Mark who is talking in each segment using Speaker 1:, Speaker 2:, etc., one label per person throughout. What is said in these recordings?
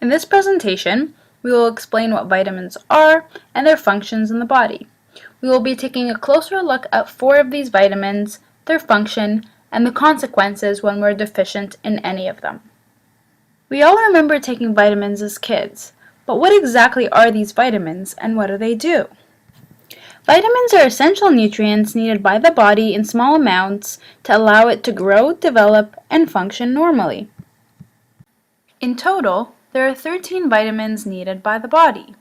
Speaker 1: In this presentation, we will explain what vitamins are and their functions in the body. We will be taking a closer look at 4 of these vitamins, their function, and the consequences when we're deficient in any of them. We all remember taking vitamins as kids, but what exactly are these vitamins and what do they do? Vitamins are essential nutrients needed by the body in small amounts to allow it to grow, develop, and function normally. In total, there are 13 vitamins needed by the body.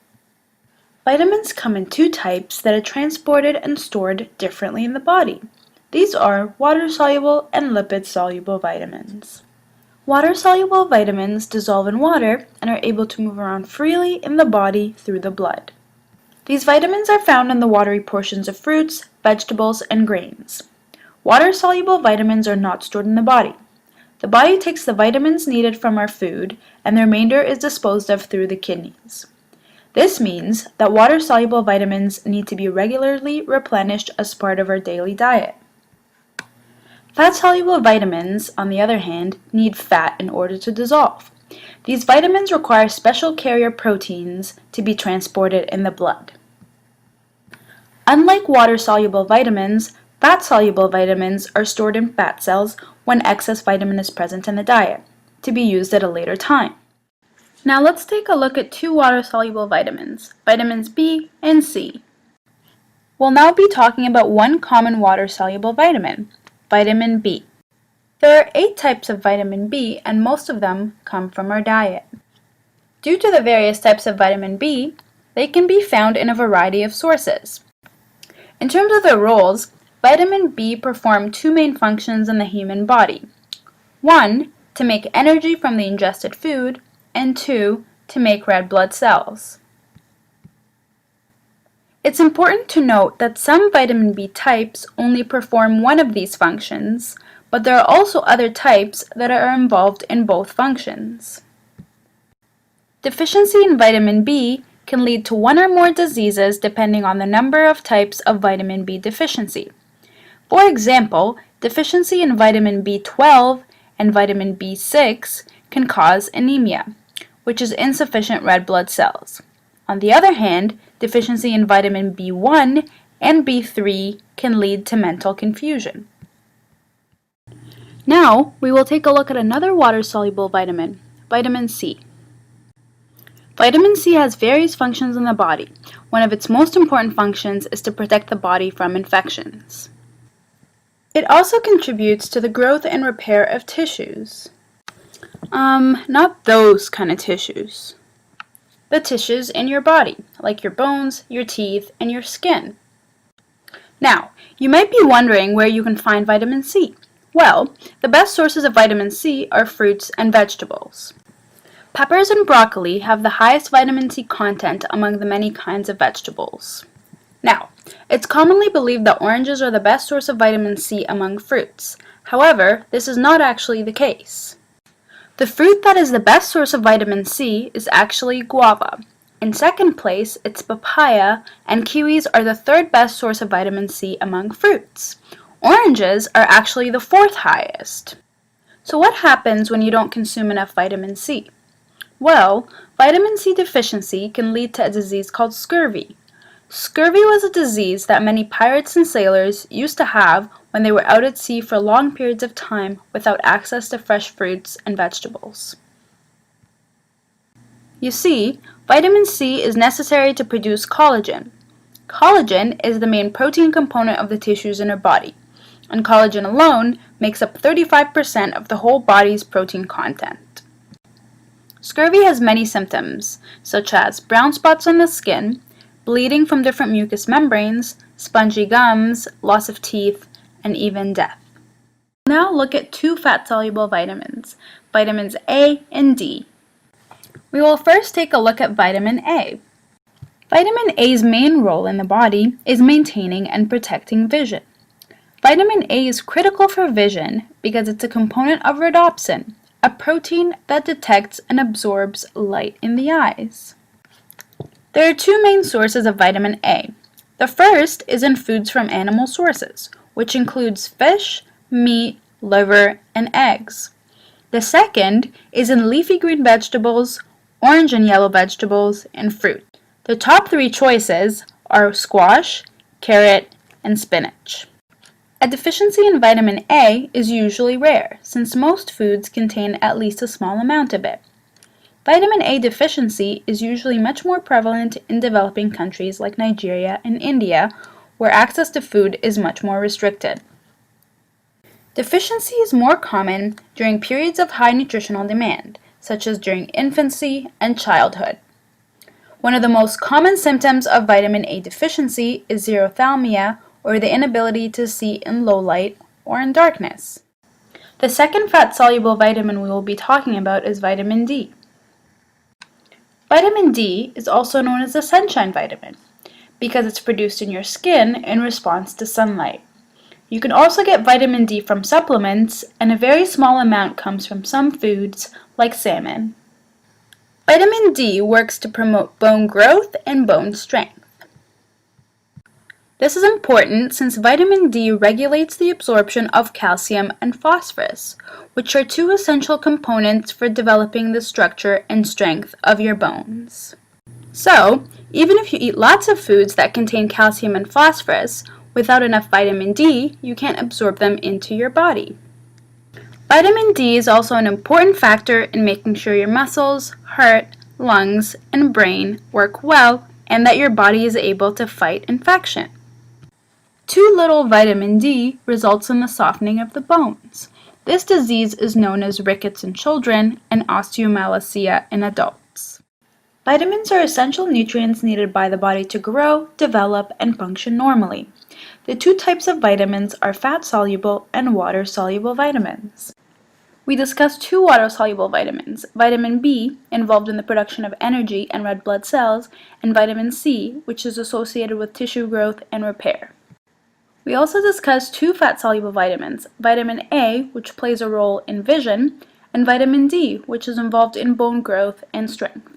Speaker 1: Vitamins come in 2 types that are transported and stored differently in the body. These are water-soluble and lipid-soluble vitamins. Water-soluble vitamins dissolve in water and are able to move around freely in the body through the blood. These vitamins are found in the watery portions of fruits, vegetables, and grains. Water-soluble vitamins are not stored in the body. The body takes the vitamins needed from our food, and the remainder is disposed of through the kidneys. This means that water-soluble vitamins need to be regularly replenished as part of our daily diet. Fat-soluble vitamins, on the other hand, need fat in order to dissolve. These vitamins require special carrier proteins to be transported in the blood. Unlike water-soluble vitamins, fat-soluble vitamins are stored in fat cells when excess vitamin is present in the diet, to be used at a later time. Now let's take a look at 2 water-soluble vitamins, vitamins B and C. We'll now be talking about one common water-soluble vitamin, vitamin B. There are 8 types of vitamin B, and most of them come from our diet. Due to the various types of vitamin B, they can be found in a variety of sources. In terms of their roles, vitamin B performs 2 main functions in the human body. 1, to make energy from the ingested food, and 2, to make red blood cells. It's important to note that some vitamin B types only perform one of these functions, but there are also other types that are involved in both functions. Deficiency in vitamin B can lead to 1 or more diseases depending on the number of types of vitamin B deficiency. For example, deficiency in vitamin B12 and vitamin B6 can cause anemia, which is insufficient red blood cells. On the other hand, deficiency in vitamin B1 and B3 can lead to mental confusion. Now, we will take a look at another water-soluble vitamin, vitamin C. Vitamin C has various functions in the body. One of its most important functions is to protect the body from infections. It also contributes to the growth and repair of tissues. Not those kind of tissues. The tissues in your body, like your bones, your teeth, and your skin. Now, you might be wondering where you can find vitamin C. Well, the best sources of vitamin C are fruits and vegetables. Peppers and broccoli have the highest vitamin C content among the many kinds of vegetables. Now, it's commonly believed that oranges are the best source of vitamin C among fruits. However, this is not actually the case. The fruit that is the best source of vitamin C is actually guava. In second place, it's papaya, and kiwis are the 3rd best source of vitamin C among fruits. Oranges are actually the 4th highest. So what happens when you don't consume enough vitamin C? Well, vitamin C deficiency can lead to a disease called scurvy. Scurvy was a disease that many pirates and sailors used to have when they were out at sea for long periods of time without access to fresh fruits and vegetables. You see, vitamin C is necessary to produce collagen. Collagen is the main protein component of the tissues in our body, and collagen alone makes up 35% of the whole body's protein content. Scurvy has many symptoms, such as brown spots on the skin, bleeding from different mucous membranes, spongy gums, loss of teeth, and even death. Now look at 2 fat-soluble vitamins, vitamins A and D. We will first take a look at vitamin A. Vitamin A's main role in the body is maintaining and protecting vision. Vitamin A is critical for vision because it's a component of rhodopsin, a protein that detects and absorbs light in the eyes. There are 2 main sources of vitamin A. The first is in foods from animal sources, which includes fish, meat, liver, and eggs. The second is in leafy green vegetables, orange and yellow vegetables, and fruit. The top three choices are squash, carrot, and spinach. A deficiency in vitamin A is usually rare, since most foods contain at least a small amount of it. Vitamin A deficiency is usually much more prevalent in developing countries like Nigeria and India, where access to food is much more restricted. Deficiency is more common during periods of high nutritional demand, such as during infancy and childhood. One of the most common symptoms of vitamin A deficiency is xerophthalmia, or the inability to see in low light or in darkness. The second fat-soluble vitamin we will be talking about is vitamin D. Vitamin D is also known as the sunshine vitamin because it's produced in your skin in response to sunlight. You can also get vitamin D from supplements, and a very small amount comes from some foods like salmon. Vitamin D works to promote bone growth and bone strength. This is important since vitamin D regulates the absorption of calcium and phosphorus, which are two essential components for developing the structure and strength of your bones. So, even if you eat lots of foods that contain calcium and phosphorus, without enough vitamin D, you can't absorb them into your body. Vitamin D is also an important factor in making sure your muscles, heart, lungs, and brain work well and that your body is able to fight infection. Too little vitamin D results in the softening of the bones. This disease is known as rickets in children and osteomalacia in adults. Vitamins are essential nutrients needed by the body to grow, develop, and function normally. The two types of vitamins are fat-soluble and water-soluble vitamins. We discussed two water-soluble vitamins, vitamin B, involved in the production of energy and red blood cells, and vitamin C, which is associated with tissue growth and repair. We also discussed two fat-soluble vitamins, vitamin A, which plays a role in vision, and vitamin D, which is involved in bone growth and strength.